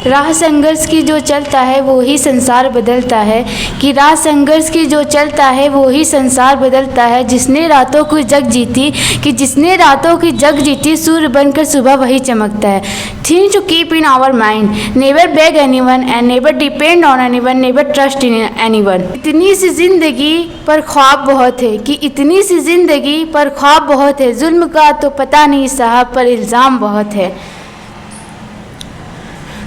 राह संघर्ष की जो चलता है वो ही संसार बदलता है, कि राह संघर्ष की जो चलता है वो ही संसार बदलता है। जिसने रातों की जग जीती, कि जिसने रातों की जग जीती, सूर्य बनकर सुबह वही चमकता है। Things to keep in our mind, never beg anyone and never depend on anyone, never trust in anyone. इतनी सी जिंदगी पर ख्वाब बहुत है, कि इतनी सी जिंदगी पर ख्वाब बहुत है। जुल्म का तो पता नहीं साहब, पर इल्ज़ाम बहुत है।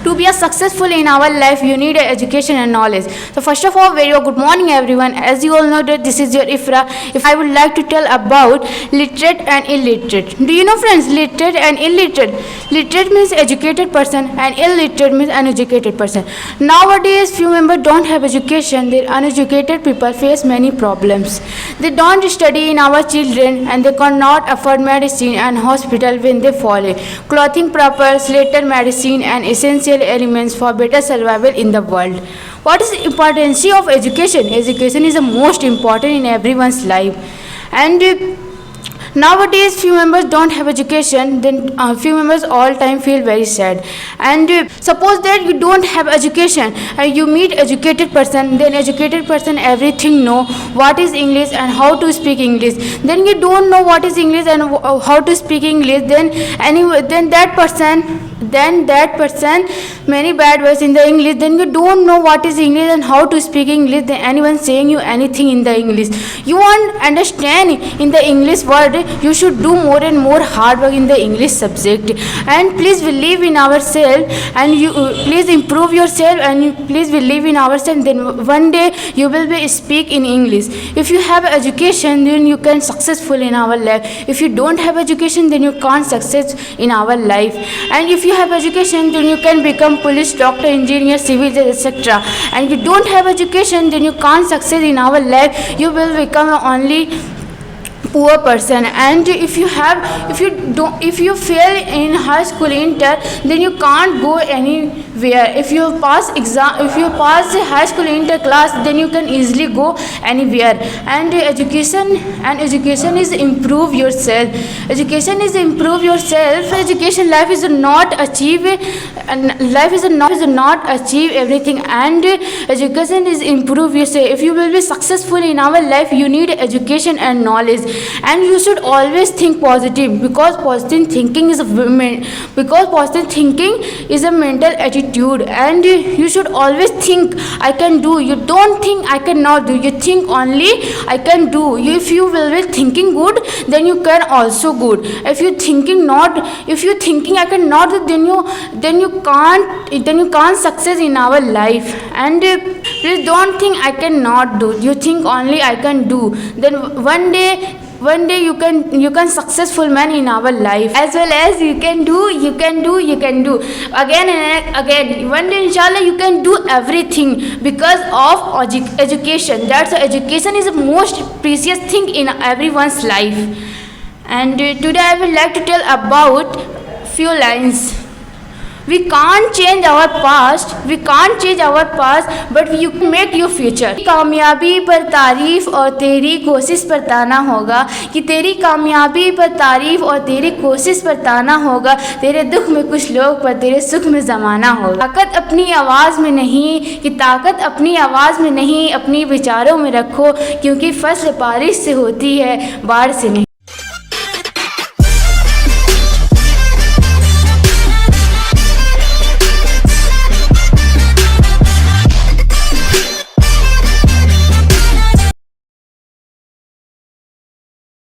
To be a successful in our life, you need education and knowledge. So first of all, very good morning everyone. As you all know that this is your Ifra. If I would like to tell about literate and illiterate. Do you know friends, literate and illiterate? Literate means educated person and illiterate means uneducated person. Nowadays few members don't have education. The uneducated people face many problems. They don't study in our children and they cannot afford medicine and hospital when they fall ill. Clothing proper, slater medicine and essential elements for better survival in the world. What is the importance of education? Education is the most important in everyone's life, and nowadays few members don't have education, then few members all time feel very sad. And suppose that you don't have education and you meet educated person, then educated person everything know what is English and how to speak English. Then you don't know what is English and how to speak English, then that person many bad words in the English, then you don't know what is English and how to speak English. Then anyone saying you anything in the English, you won't understand in the English word. You should do more and more hard work in the English subject, and please believe in ourselves, and you please improve yourself, and you please believe in ourselves. Then one day you will be speak in English. If you have education, then you can successful in our life. If you don't have education, then you can't success in our life. And if you have education, then you can become police, doctor, engineer, civil, etc. And you don't have education, then you can't succeed in our life. You will become only poor person. And if you fail in high school inter, then you can't go anywhere. If you pass the high school inter class, then you can easily go anywhere. And education is improve yourself. Education is improve yourself. Education life is not achieve everything, and education is improve yourself. If you will be successful in our life, you need education and knowledge. And you should always think positive, because positive thinking is a mental attitude. And you should always think I can do. You don't think I cannot do, you think only I can do. If you will be thinking good, then you can also good. If you thinking I cannot do, then you can't success in our life. And please don't think I cannot do, you think only I can do. Then one day you can successful man in our life, as well as you can do again and again. One day inshallah you can do everything because of education. That's education is the most precious thing in everyone's life. And today I would like to tell about few lines. We can't change our past, but you can make your future. कामयाबी पर तारीफ और तेरी कोशिश पर ताना होगा, कि तेरी कामयाबी पर तारीफ और तेरी कोशिश पर ताना होगा। तेरे दुख में कुछ लोग पर तेरे सुख में ज़माना होगा। ताकत अपनी आवाज़ में नहीं, अपनी विचारों में रखो, क्योंकि फसल बारिश से होती है, बाढ़ से नहीं।